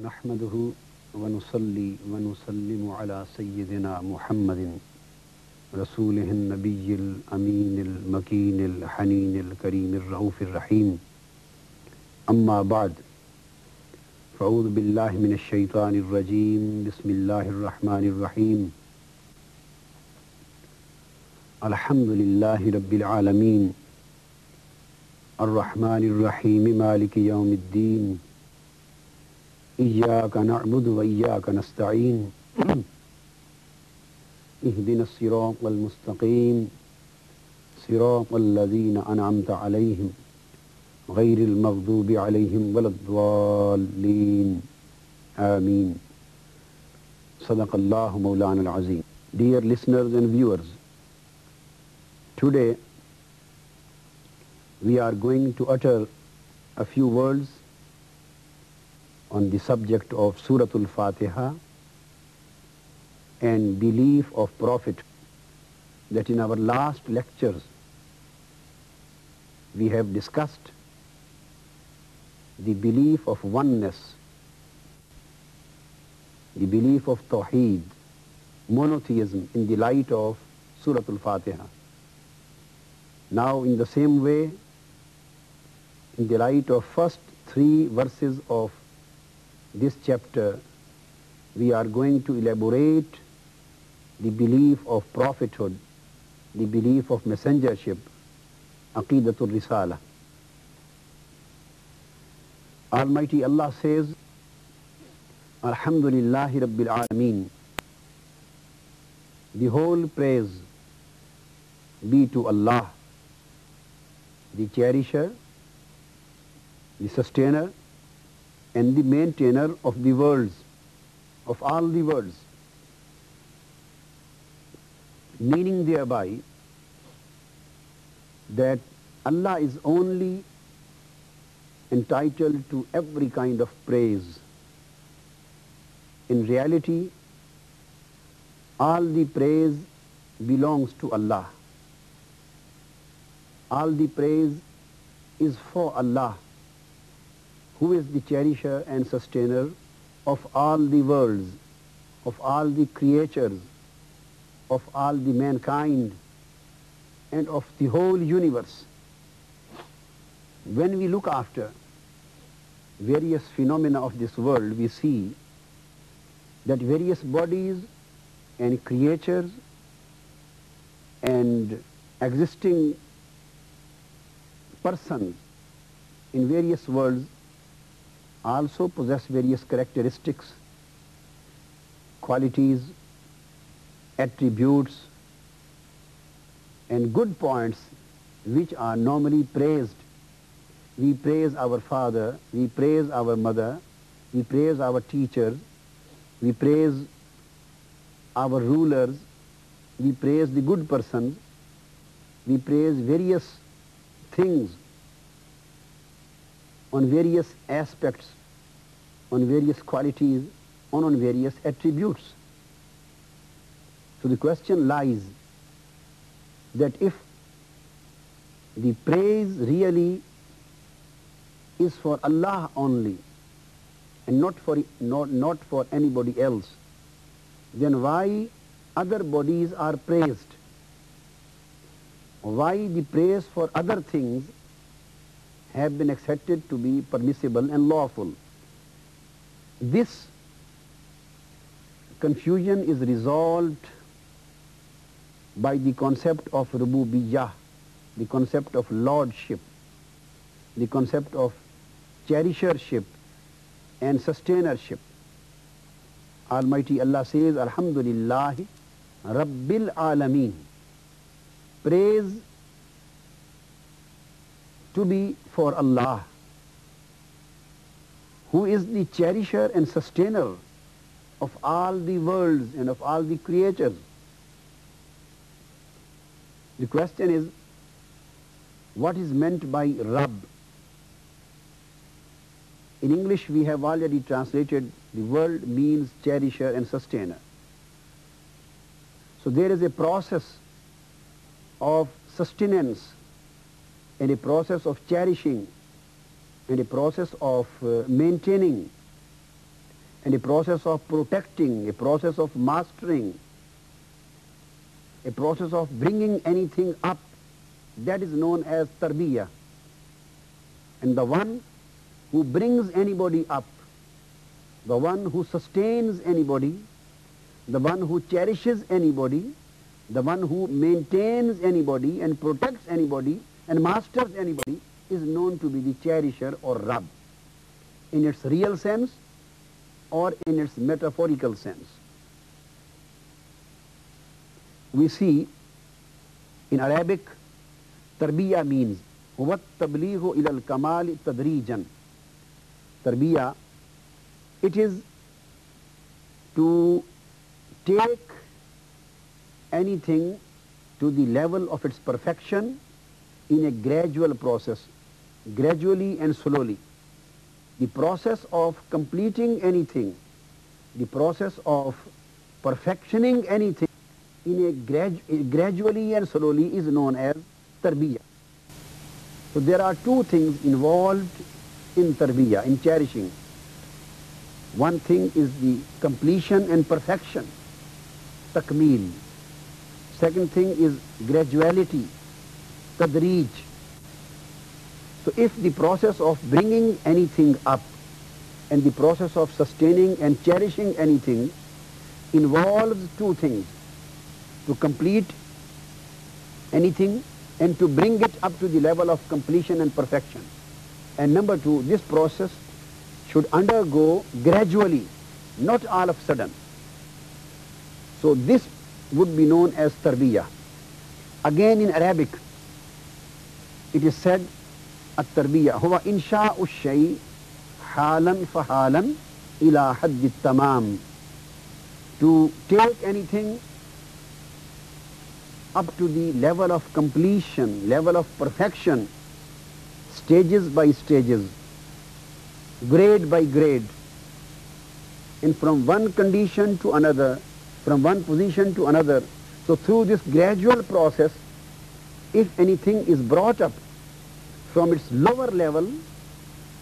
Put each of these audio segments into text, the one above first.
نحمده ونصلي ونسلم على سيدنا محمد رسوله النبي الأمين المكين الحنين الكريم الرؤوف الرحيم أما بعد فأعوذ بالله من الشيطان الرجيم بسم الله الرحمن الرحيم الحمد لله رب العالمين الرحمن الرحيم مالك يوم الدين إياك نعبد وإياك نستعين اهدنا الصراط المستقيم صراط الذين أنعمت عليهم غير المغضوب عليهم ولا الضالين آمين صدق الله مولانا العظيم. Dear listeners and viewers, today we are going to utter a few words on the subject of Surah Al-Fatiha and belief of Prophet, that in our last lectures we have discussed the belief of oneness, the belief of Tawheed, monotheism in the light of Surah Al-Fatiha. Now in the same way, in the light of first 3 verses of this chapter, we are going to elaborate the belief of prophethood, the belief of messengership, Aqidatul Risala. Almighty Allah says, Alhamdulillahi Rabbil Alameen. The whole praise be to Allah, the cherisher, the sustainer, and the maintainer of the worlds, of all the worlds. Meaning thereby that Allah is only entitled to every kind of praise. In reality, all the praise belongs to Allah. All the praise is for Allah, who is the cherisher and sustainer of all the worlds, of all the creatures, of all the mankind, and of the whole universe. When we look after various phenomena of this world, we see that various bodies and creatures and existing persons in various worlds also possess various characteristics, qualities, attributes, and good points which are normally praised. We praise our father, we praise our mother, we praise our teachers, we praise our rulers, we praise the good persons, we praise various things on various aspects, on various qualities, on various attributes. So the question lies that if the praise really is for Allah only and not for anybody else, then why other bodies are praised? Why the praise for other things have been accepted to be permissible and lawful? This confusion is resolved by the concept of rububiyyah, the concept of lordship, the concept of cherishership and sustainership. Almighty Allah says, Alhamdulillahi Rabbil Alameen. Praise to be for Allah, who is the cherisher and sustainer of all the worlds and of all the creatures. The question is, what is meant by Rabb? In English we have already translated the word means cherisher and sustainer. So there is a process of sustenance and a process of cherishing and a process of maintaining and a process of protecting, a process of mastering, a process of bringing anything up, that is known as tarbiyah. And the one who brings anybody up, the one who sustains anybody, the one who cherishes anybody, the one who maintains anybody and protects anybody and masters anybody is known to be the cherisher or Rabb, in its real sense or in its metaphorical sense. We see in Arabic, tarbiyah means وَالتَّبْلِيغُ إِلَى الْكَمَالِ تَدْرِيجًا. Tarbiyah, it is to take anything to the level of its perfection in a gradual process, gradually and slowly. The process of completing anything, the process of perfectioning anything in a gradually and slowly is known as tarbiyah. So there are two things involved in tarbiyah, in cherishing. One thing is the completion and perfection, takmeel. Second thing is graduality, tadreej. So if the process of bringing anything up and the process of sustaining and cherishing anything involves two things, to complete anything and to bring it up to the level of completion and perfection. And number two, this process should undergo gradually, not all of a sudden. So this would be known as tarbiyah. Again in Arabic, it is said, التربية هو إنشاء الشيء حالا فحالا إلى حد التمام. To take anything up to the level of completion, level of perfection, stages by stages, grade by grade, and from one condition to another, from one position to another. So through this gradual process, if anything is brought up from its lower level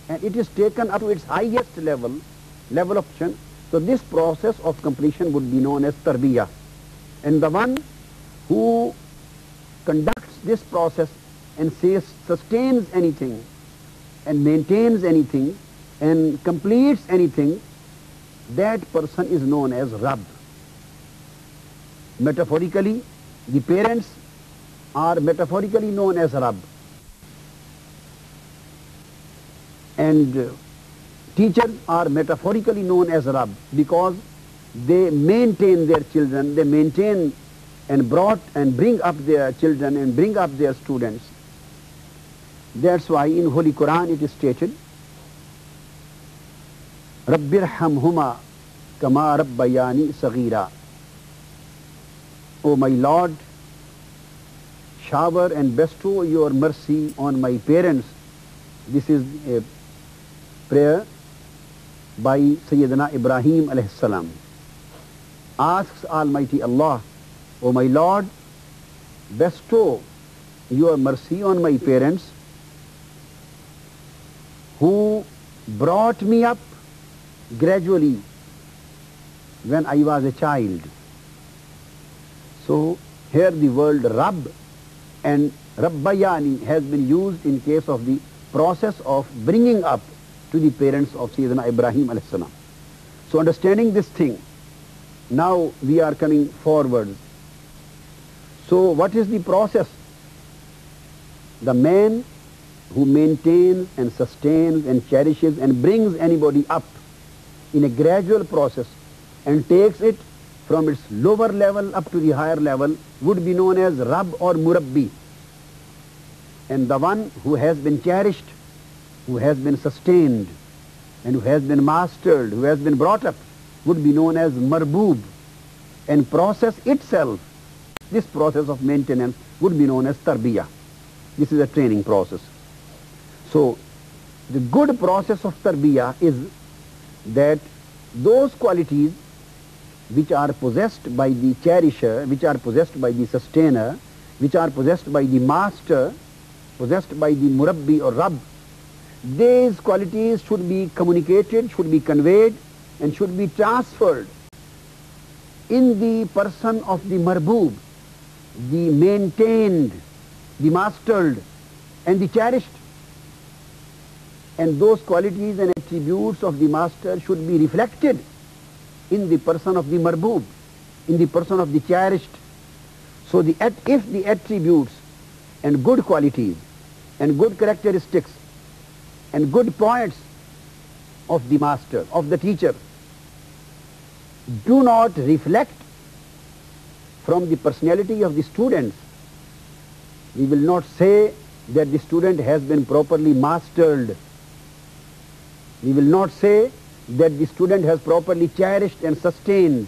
and it is taken up to its highest level of action, so this process of completion would be known as tarbiyah. And the one who conducts this process and sustains anything and maintains anything and completes anything, that person is known as Rabb. Metaphorically, the parents are metaphorically known as Rabb. And teachers are metaphorically known as Rabb because they maintain their children, they maintain and bring up their children and bring up their students. That's why in Holy Quran it is stated, Rabbirhamhuma kama rabbayani saghira. O my Lord, shower and bestow your mercy on my parents. This is a prayer by Sayyidina Ibrahim alayhi salam. Asks Almighty Allah, O my Lord, bestow your mercy on my parents who brought me up gradually when I was a child. So here the word Rabb and Rabbayani has been used in case of the process of bringing up to the parents of Sayyidina Ibrahim alayhi salam. So understanding this thing, now we are coming forward. So what is the process? The man who maintains and sustains and cherishes and brings anybody up in a gradual process and takes it from its lower level up to the higher level would be known as Rabb or Murabbi. And the one who has been cherished, who has been sustained and who has been mastered, who has been brought up would be known as Marboob. And process itself, this process of maintenance would be known as Tarbiyah. This is a training process. So the good process of Tarbiyah is that those qualities which are possessed by the cherisher, which are possessed by the sustainer, which are possessed by the master, possessed by the Murabbi or Rabb, these qualities should be communicated, should be conveyed and should be transferred in the person of the marboob, the maintained, the mastered, and the cherished. And those qualities and attributes of the master should be reflected in the person of the marboob, in the person of the cherished. So if the attributes and good qualities and good characteristics and good points of the master, of the teacher, do not reflect from the personality of the students, we will not say that the student has been properly mastered. We will not say that the student has properly cherished and sustained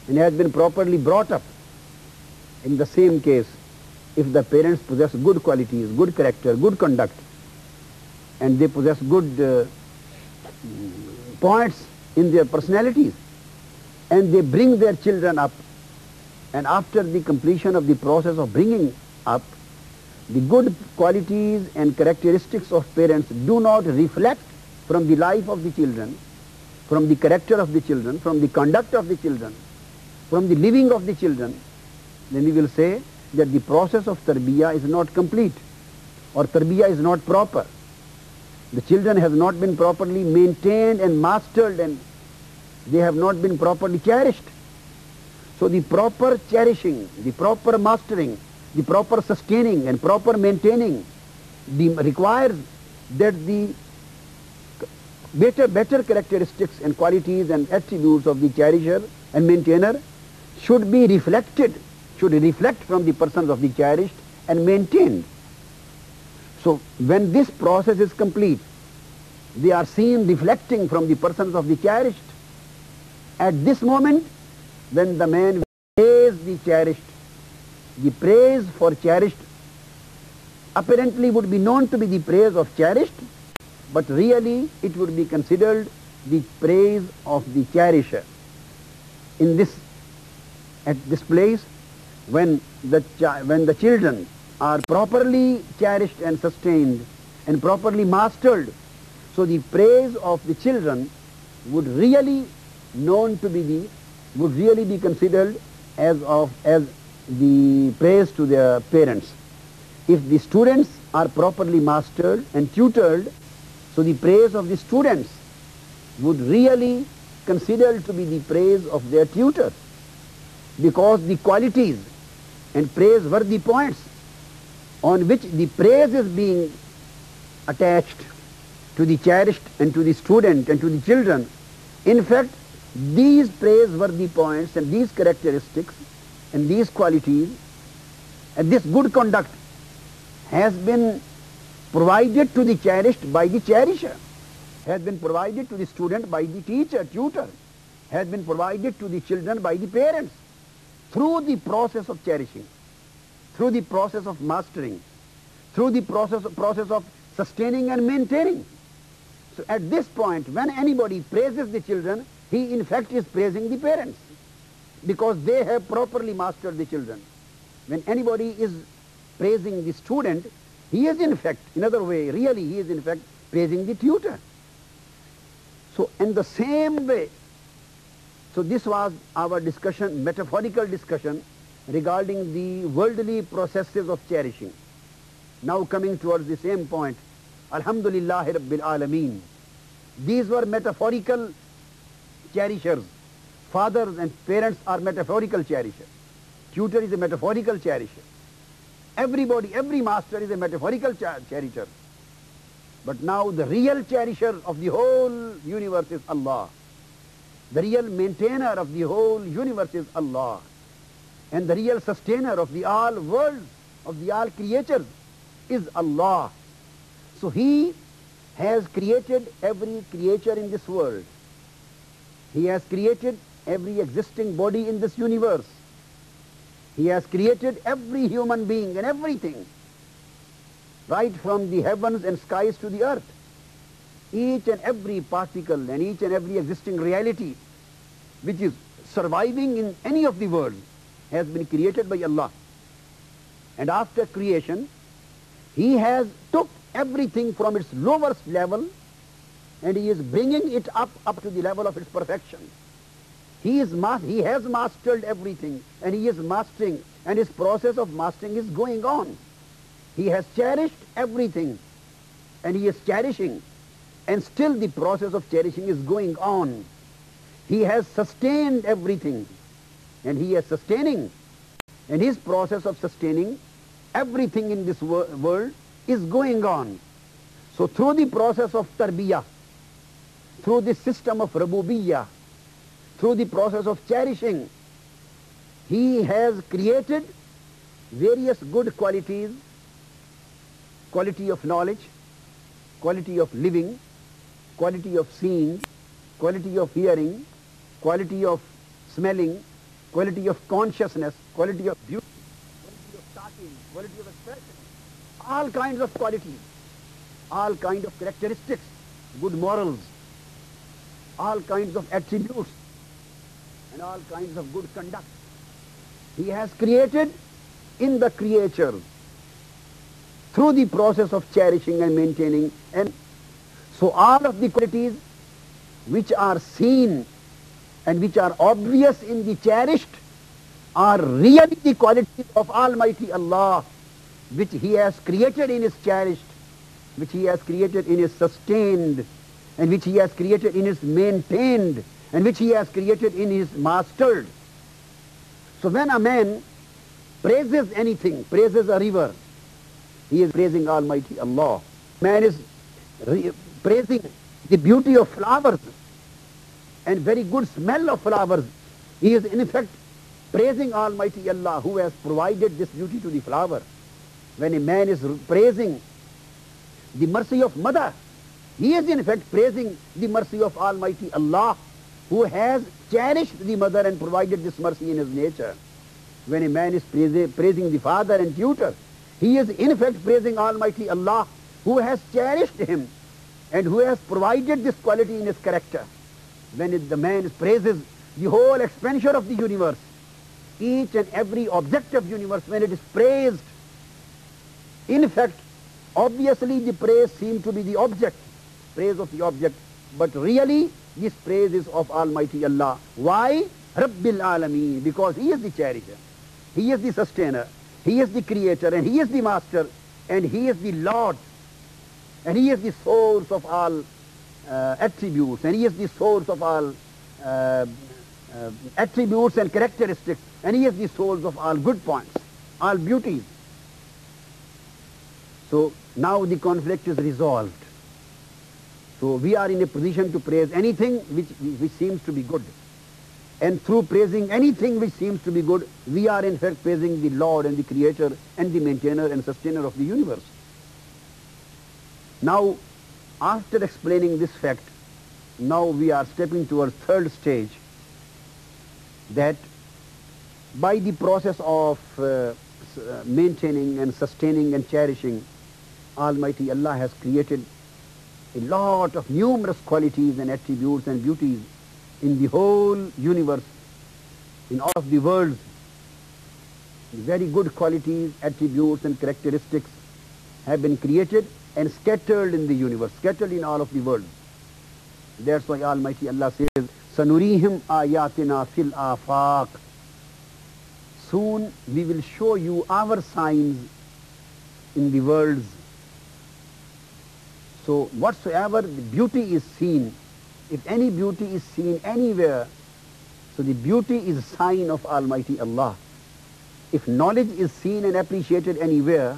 and has been properly brought up. In the same case, if the parents possess good qualities, good character, good conduct, and they possess good points in their personalities, and they bring their children up, and after the completion of the process of bringing up, the good qualities and characteristics of parents do not reflect from the life of the children, from the character of the children, from the conduct of the children, from the living of the children, then we will say that the process of tarbiyah is not complete, or tarbiyah is not proper. The children have not been properly maintained and mastered, and they have not been properly cherished. So the proper cherishing, the proper mastering, the proper sustaining and proper maintaining requires that the better characteristics and qualities and attributes of the cherisher and maintainer should be reflected, should reflect from the persons of the cherished and maintained. So when this process is complete, they are seen reflecting from the persons of the cherished. At this moment, when the man praise the cherished, the praise for cherished apparently would be known to be the praise of cherished, but really it would be considered the praise of the cherisher. At this place, when the children are properly cherished and sustained and properly mastered, so the praise of the children would really be considered as the praise to their parents. If the students are properly mastered and tutored, so the praise of the students would really considered to be the praise of their tutor, because the qualities and praiseworthy points on which the praise is being attached to the cherished and to the student and to the children, in fact, these praiseworthy points and these characteristics and these qualities and this good conduct has been provided to the cherished by the cherisher, has been provided to the student by the teacher, tutor, has been provided to the children by the parents through the process of cherishing, through the process of mastering, through the process of sustaining and maintaining. So at this point, when anybody praises the children, he in fact is praising the parents, because they have properly mastered the children. When anybody is praising the student, he is in fact, in other way, really he is in fact praising the tutor. So in the same way, so this was our discussion, metaphorical discussion regarding the worldly processes of cherishing. Now coming towards the same point, Alhamdulillahi Rabbil Alameen. These were metaphorical cherishers. Fathers and parents are metaphorical cherishers. Tutor is a metaphorical cherisher. Everybody, every master is a metaphorical cherisher. But now the real cherisher of the whole universe is Allah. The real maintainer of the whole universe is Allah. And the real sustainer of the all worlds, of the all creatures is Allah. So He has created every creature in this world. He has created every existing body in this universe. He has created every human being and everything, right from the heavens and skies to the earth. Each and every particle and each and every existing reality which is surviving in any of the world has been created by Allah. And after creation, He has took everything from its lowest level and He is bringing it up to the level of its perfection. He has mastered everything, and He is mastering, and His process of mastering is going on. He has cherished everything, and He is cherishing, and still the process of cherishing is going on. He has sustained everything, and He is sustaining, and His process of sustaining everything in this world is going on. So through the process of tarbiyah, through the system of rububiyyah, through the process of cherishing, He has created various good qualities: quality of knowledge, quality of living, quality of seeing, quality of hearing, quality of smelling, quality of consciousness, quality of beauty, quality of talking, quality of expression, all kinds of qualities, all kinds of characteristics, good morals, all kinds of attributes, and all kinds of good conduct. He has created in the creature through the process of cherishing and maintaining. And so all of the qualities which are seen and which are obvious in the cherished are really the qualities of Almighty Allah, which He has created in His cherished, which He has created in His sustained, and which He has created in His maintained, and which He has created in His mastered. So when a man praises anything, praises a river, he is praising Almighty Allah. Man is praising the beauty of flowers and very good smell of flowers. He is in effect praising Almighty Allah, who has provided this beauty to the flower. When a man is praising the mercy of mother, he is in fact praising the mercy of Almighty Allah, who has cherished the mother and provided this mercy in His nature. When a man is praising the father and tutor, he is in fact praising Almighty Allah, who has cherished him and who has provided this quality in his character. When the man praises the whole expenditure of the universe, each and every object of universe, when it is praised, in fact, obviously the praise seems to be the object, praise of the object, but really this praise is of Almighty Allah. Why? Rabbil Alameen, because He is the cherisher, He is the sustainer, He is the creator, and He is the master, and He is the Lord, and He is the source of all attributes, and He is the source of all attributes and characteristics, and He is the source of all good points, all beauties. So now the conflict is resolved. So we are in a position to praise anything which seems to be good. And through praising anything which seems to be good, we are in fact praising the Lord and the Creator and the maintainer and sustainer of the universe. Now, after explaining this fact, now we are stepping towards third stage, that by the process of maintaining and sustaining and cherishing, Almighty Allah has created a lot of numerous qualities and attributes and beauties in the whole universe, in all of the worlds. Very good qualities, attributes and characteristics have been created and scattered in the universe, scattered in all of the worlds. That's why Almighty Allah says, Sanurihim ayatina fil afaq. Soon we will show you our signs in the worlds. So whatsoever the beauty is seen, if any beauty is seen anywhere, so the beauty is a sign of Almighty Allah. If knowledge is seen and appreciated anywhere,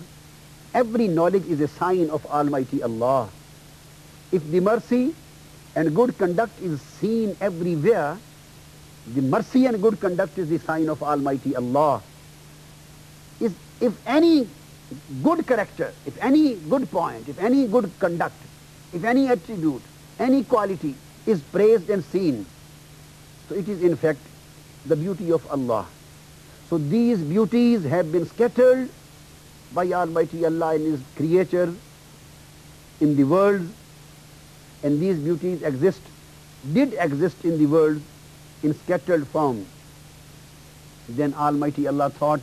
every knowledge is a sign of Almighty Allah. If the mercy and good conduct is seen everywhere, the mercy and good conduct is the sign of Almighty Allah. If any good character, if any good point, if any good conduct, if any attribute, any quality is praised and seen, so it is in fact the beauty of Allah. So these beauties have been scattered by Almighty Allah and His creature in the world, and these beauties did exist in the world in scattered form. Then Almighty Allah thought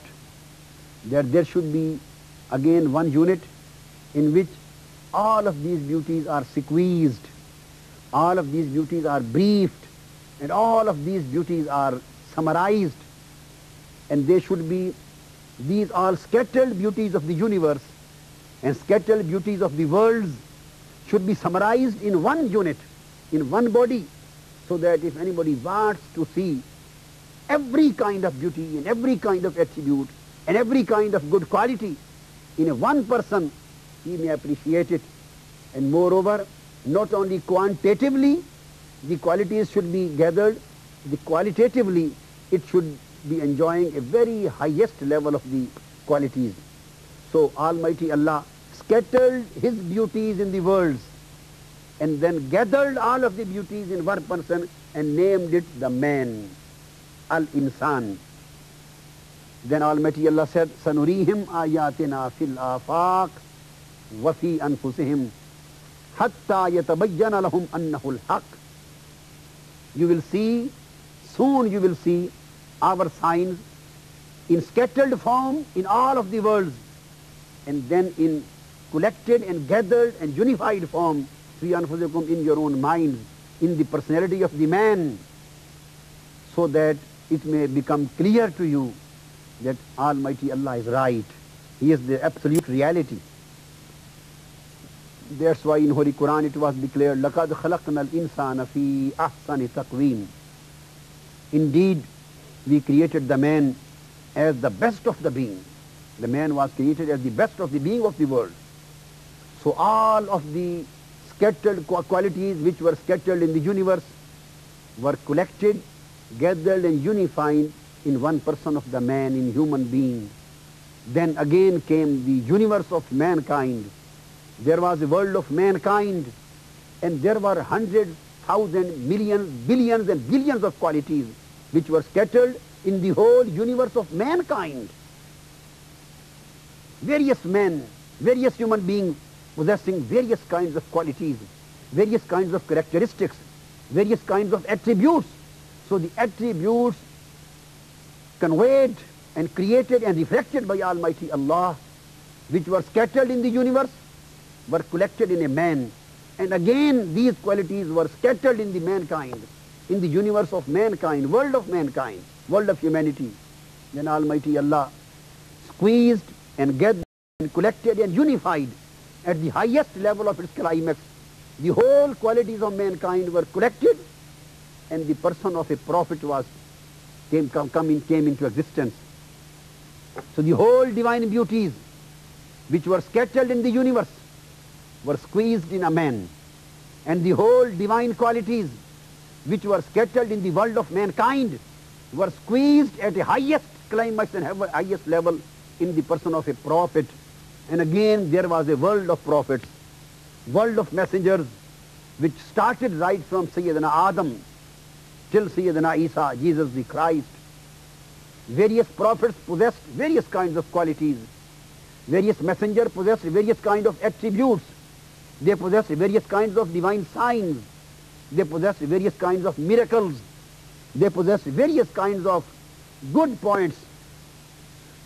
that there should be again one unit in which all of these beauties are squeezed, All of these beauties are briefed, and all of these beauties are summarized, and they should be, these all scattered beauties of the universe and scattered beauties of the worlds should be summarized in one unit, in one body, so that if anybody wants to see every kind of beauty and every kind of attribute and every kind of good quality in a one person, he may appreciate it. And moreover, not only quantitatively the qualities should be gathered, the qualitatively it should be enjoying a very highest level of the qualities. So Almighty Allah scattered His beauties in the worlds and then gathered all of the beauties in one person and named it the man, Al-Insan. Then Almighty Allah said, Sanurihim ayatina fil afaq wa fi anfusihim hatta yatabayyana lahum annahu al-haq. You will see, soon you will see our signs in scattered form in all of the worlds, and then in collected and gathered and unified form, fi anfusikum, in your own minds, in the personality of the man, so that it may become clear to you that Almighty Allah is right. He is the absolute reality. That's why in Holy Quran it was declared, لَقَدْ خَلَقْنَا الْإِنسَانَ فِي أَحْسَنِ تَقْوِيمٍ. Indeed, we created the man as the best of the being. The man was created as the best of the being of the world. So all of the scattered qualities which were scattered in the universe were collected, gathered and unified in one person of the man, in human being. Then again came the universe of mankind. There was a world of mankind, and there were hundreds, thousands, millions, billions and billions of qualities which were scattered in the whole universe of mankind. Various men, various human beings possessing various kinds of qualities, various kinds of characteristics, various kinds of attributes. So the attributes conveyed and created and reflected by Almighty Allah, which were scattered in the universe, were collected in a man. And again these qualities were scattered in the mankind, in the universe of mankind, world of humanity. Then Almighty Allah squeezed and gathered and collected and unified at the highest level of its climax. The whole qualities of mankind were collected, and the person of a prophet came into existence. So the whole divine beauties which were scattered in the universe were squeezed in a man, and the whole divine qualities which were scattered in the world of mankind were squeezed at a highest climax and highest level in the person of a prophet. And again there was a world of prophets, world of messengers, which started right from Sayyidina Adam till Sayyidina Isa, Jesus the Christ. Various prophets possessed various kinds of qualities. Various messengers possessed various kinds of attributes. They possessed various kinds of divine signs. They possessed various kinds of miracles. They possessed various kinds of good points.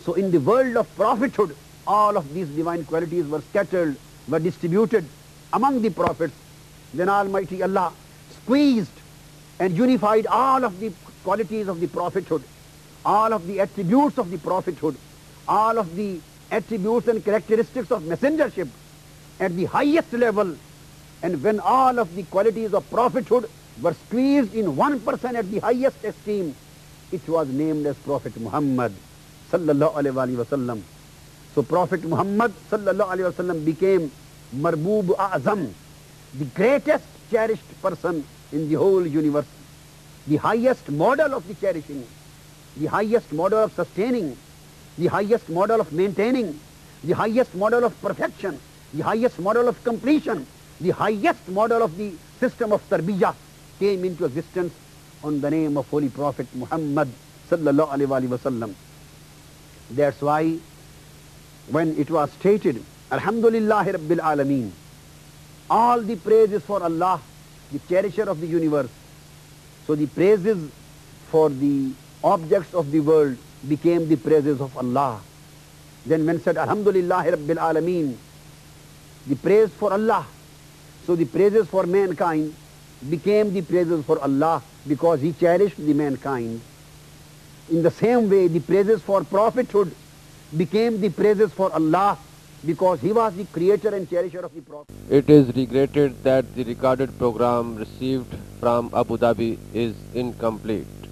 So in the world of prophethood, all of these divine qualities were scattered, were distributed among the prophets. Then Almighty Allah squeezed and unified all of the qualities of the prophethood, all of the attributes of the prophethood, all of the attributes and characteristics of messengership at the highest level. And when all of the qualities of prophethood were squeezed in one person at the highest esteem, it was named as Prophet Muhammad sallallahu alaihi wasallam. So Prophet Muhammad sallallahu alaihi wasallam became Marboob A'zam, the greatest cherished person in the whole universe, the highest model of the cherishing, the highest model of sustaining, the highest model of maintaining, the highest model of perfection, the highest model of completion, the highest model of the system of tarbiyah came into existence on the name of Holy Prophet Muhammad sallallahu alaihi wasallam. That's why when it was stated, Alhamdulillahi Rabbil Alameen, all the praise is for Allah, the cherisher of the universe. So the praises for the objects of the world became the praises of Allah. Then when said Alhamdulillahi Rabbil Alameen, the praise for Allah, so the praises for mankind became the praises for Allah because he cherished the mankind. In the same way, the praises for prophethood became the praises for Allah because he was the creator and cherisher of the prophet. It is regretted that the recorded program received from Abu Dhabi is incomplete.